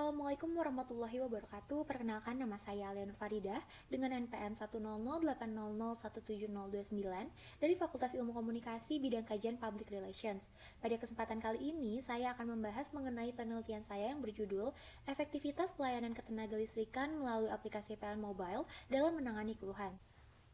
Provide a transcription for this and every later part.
Assalamualaikum warahmatullahi wabarakatuh. Perkenalkan, nama saya Alianur Faridah dengan NPM 10080817029 dari Fakultas Ilmu Komunikasi Bidang Kajian Public Relations. Pada kesempatan kali ini, saya akan membahas mengenai penelitian saya yang berjudul Efektivitas Pelayanan Ketenagalistrikan melalui aplikasi PLN Mobile dalam menangani keluhan.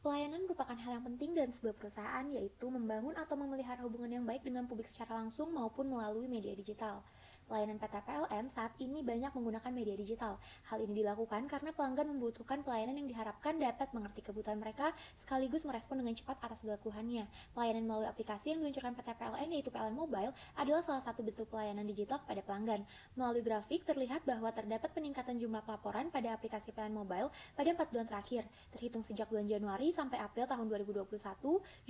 Pelayanan merupakan hal yang penting dalam sebuah perusahaan, yaitu membangun atau memelihara hubungan yang baik dengan publik secara langsung maupun melalui media digital. Pelayanan PT PLN saat ini banyak menggunakan media digital. Hal ini dilakukan karena pelanggan membutuhkan pelayanan yang diharapkan dapat mengerti kebutuhan mereka sekaligus merespon dengan cepat atas segala keluhannya. Pelayanan melalui aplikasi yang diluncurkan PT PLN yaitu PLN Mobile adalah salah satu bentuk pelayanan digital kepada pelanggan. Melalui grafik terlihat bahwa terdapat peningkatan jumlah pelaporan pada aplikasi PLN Mobile pada 4 bulan terakhir. Terhitung sejak bulan Januari sampai April tahun 2021,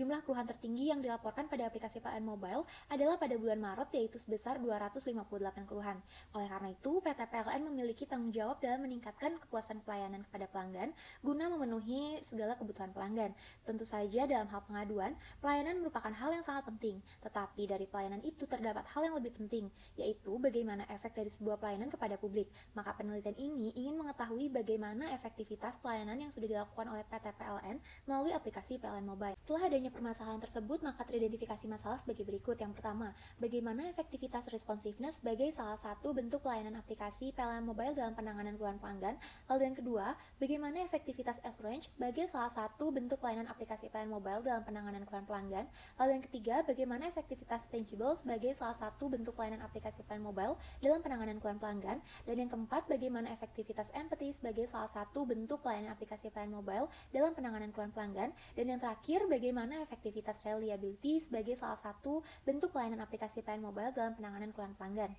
jumlah keluhan tertinggi yang dilaporkan pada aplikasi PLN Mobile adalah pada bulan Maret, yaitu sebesar 258 keluhan. Oleh karena itu, PT PLN memiliki tanggung jawab dalam meningkatkan kepuasan pelayanan kepada pelanggan guna memenuhi segala kebutuhan pelanggan. Tentu saja dalam hal pengaduan, pelayanan merupakan hal yang sangat penting, tetapi dari pelayanan itu terdapat hal yang lebih penting, yaitu bagaimana efek dari sebuah pelayanan kepada publik. Maka penelitian ini ingin mengetahui bagaimana efektivitas pelayanan yang sudah dilakukan oleh PT PLN melalui aplikasi PLN Mobile. Setelah adanya permasalahan tersebut, maka teridentifikasi masalah sebagai berikut. Yang pertama, bagaimana efektivitas responsiveness sebagai salah satu bentuk pelayanan aplikasi PLN Mobile dalam penanganan keluhan pelanggan. Lalu yang kedua, bagaimana efektivitas Assurance sebagai salah satu bentuk pelayanan aplikasi PLN Mobile dalam penanganan keluhan pelanggan. Lalu yang ketiga, bagaimana efektivitas Tangible sebagai salah satu bentuk pelayanan aplikasi PLN Mobile dalam penanganan keluhan pelanggan. Dan yang keempat, bagaimana efektivitas Empathy sebagai salah satu bentuk pelayanan aplikasi PLN Mobile dalam penanganan keluhan pelanggan. Dan yang terakhir, bagaimana efektivitas Reliability sebagai salah satu bentuk pelayanan aplikasi PLN Mobile dalam penanganan keluhan pelanggan.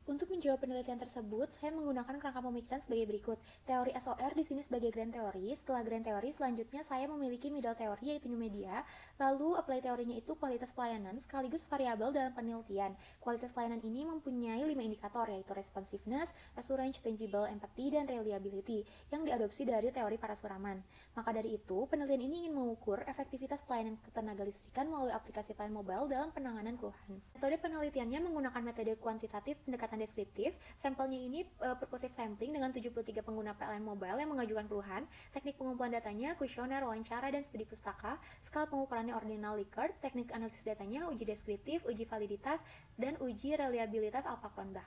Untuk menjawab penelitian tersebut, saya menggunakan kerangka pemikiran sebagai berikut. Teori SOR di sini sebagai grand teori. Setelah grand teori, selanjutnya saya memiliki middle teori yaitu new media. Lalu apply teorinya itu kualitas pelayanan sekaligus variabel dalam penelitian. Kualitas pelayanan ini mempunyai 5 indikator yaitu responsiveness, assurance, tangible, empathy, dan reliability yang diadopsi dari teori Parasuraman. Maka dari itu, penelitian ini ingin mengukur efektivitas pelayanan ketenagalistrikan melalui aplikasi PLN Mobile dalam penanganan keluhan. Metode penelitiannya menggunakan metode kuantitatif pendekatan deskriptif. Sampelnya ini purposive sampling dengan 73 pengguna PLN Mobile yang mengajukan keluhan. Teknik pengumpulan datanya kuesioner, wawancara, dan studi pustaka. Skala pengukurannya ordinal Likert. Teknik analisis datanya uji deskriptif, uji validitas, dan uji reliabilitas Alpha-Cronbach.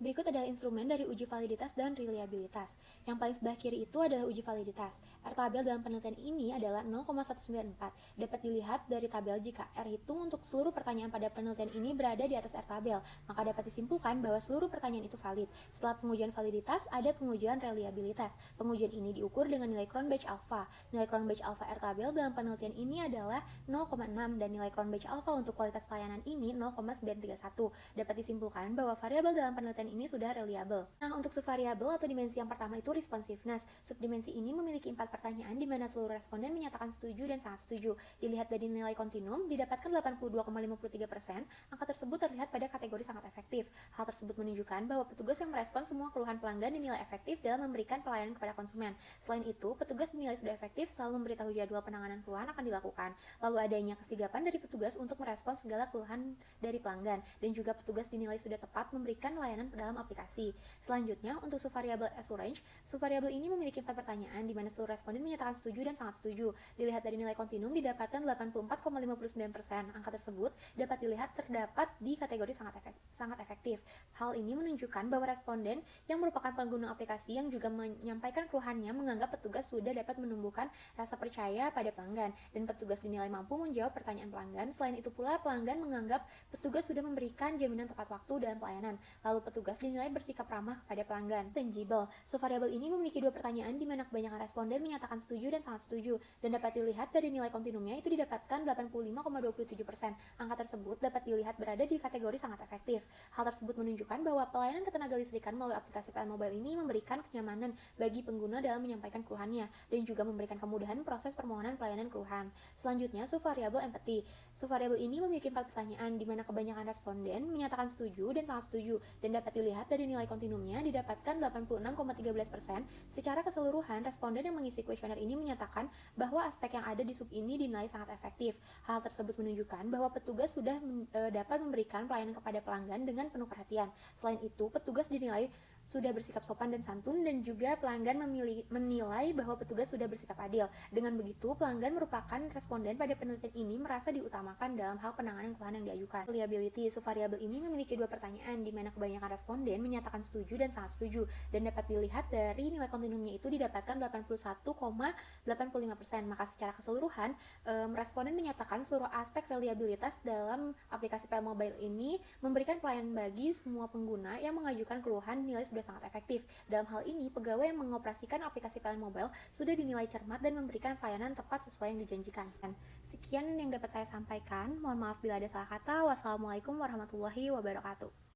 Berikut adalah instrumen dari uji validitas dan reliabilitas. Yang paling sebelah kiri itu adalah uji validitas. R tabel dalam penelitian ini adalah 0,194. Dapat dilihat dari tabel jika R hitung untuk seluruh pertanyaan pada penelitian ini berada di atas R tabel, maka dapat disimpulkan bahwa seluruh pertanyaan itu valid. Setelah pengujian validitas, ada pengujian reliabilitas. Pengujian ini diukur dengan nilai Cronbach alpha. Nilai Cronbach alpha R tabel dalam penelitian ini adalah 0,6 dan nilai Cronbach alpha untuk kualitas pelayanan ini 0,931. Dapat disimpulkan bahwa variabel dalam penelitian ini sudah reliable. Nah, untuk subvariabel atau dimensi yang pertama itu responsiveness. Subdimensi ini memiliki 4 pertanyaan di mana seluruh responden menyatakan setuju dan sangat setuju. Dilihat dari nilai kontinum, didapatkan 82,53%. Angka tersebut terlihat pada kategori sangat efektif. Hal tersebut menunjukkan bahwa petugas yang merespon semua keluhan pelanggan dinilai efektif dalam memberikan pelayanan kepada konsumen. Selain itu, petugas dinilai sudah efektif selalu memberitahu jadwal penanganan keluhan akan dilakukan. Lalu adanya kesigapan dari petugas untuk merespon segala keluhan dari pelanggan, dan juga petugas dinilai sudah tepat memberikan layanan dalam aplikasi. Selanjutnya, untuk subvariabel assurance, subvariabel ini memiliki 4 pertanyaan di mana seluruh responden menyatakan setuju dan sangat setuju. Dilihat dari nilai kontinum didapatkan 84,59%. Angka tersebut dapat dilihat terdapat di kategori sangat efektif. Hal ini menunjukkan bahwa responden yang merupakan pengguna aplikasi yang juga menyampaikan keluhannya menganggap petugas sudah dapat menumbuhkan rasa percaya pada pelanggan dan petugas dinilai mampu menjawab pertanyaan pelanggan. Selain itu pula, pelanggan menganggap petugas sudah memberikan jaminan tepat waktu dalam pelayanan. Lalu petugas dinilai bersikap ramah kepada pelanggan. Tangible. Subvariabel ini memiliki 2 pertanyaan di mana kebanyakan responden menyatakan setuju dan sangat setuju, dan dapat dilihat dari nilai kontinumnya itu didapatkan 85,27%. Angka tersebut dapat dilihat berada di kategori sangat efektif. Hal tersebut menunjukkan bahwa pelayanan ketenagalistrikan melalui aplikasi PLN Mobile ini memberikan kenyamanan bagi pengguna dalam menyampaikan keluhannya dan juga memberikan kemudahan proses permohonan pelayanan keluhan. Selanjutnya, subvariabel empathy. Subvariabel ini memiliki 4 pertanyaan di mana kebanyakan responden menyatakan setuju dan sangat setuju, dan dapat dilihat dari nilai kontinumnya didapatkan 86,13%. Secara keseluruhan, responden yang mengisi kuesioner ini menyatakan bahwa aspek yang ada di sub ini dinilai sangat efektif. Hal tersebut menunjukkan bahwa petugas sudah dapat memberikan pelayanan kepada pelanggan dengan penuh perhatian. Selain itu, petugas dinilai sudah bersikap sopan dan santun, dan juga pelanggan menilai bahwa petugas sudah bersikap adil. Dengan begitu, pelanggan merupakan responden pada penelitian ini merasa diutamakan dalam hal penanganan keluhan yang diajukan. Reliability, subvariabel ini memiliki dua pertanyaan, di mana kebanyakan responden menyatakan setuju dan sangat setuju, dan dapat dilihat dari nilai kontinumnya itu didapatkan 81,85%. Maka secara keseluruhan, responden menyatakan seluruh aspek reliabilitas dalam aplikasi PL Mobile ini memberikan pelayanan bagi semua pengguna yang mengajukan keluhan dinilai sudah sangat efektif. Dalam hal ini, pegawai yang mengoperasikan aplikasi PL Mobile sudah dinilai cermat dan memberikan pelayanan tepat sesuai yang dijanjikan. Sekian yang dapat saya sampaikan. Mohon maaf bila ada salah kata. Wassalamualaikum warahmatullahi wabarakatuh.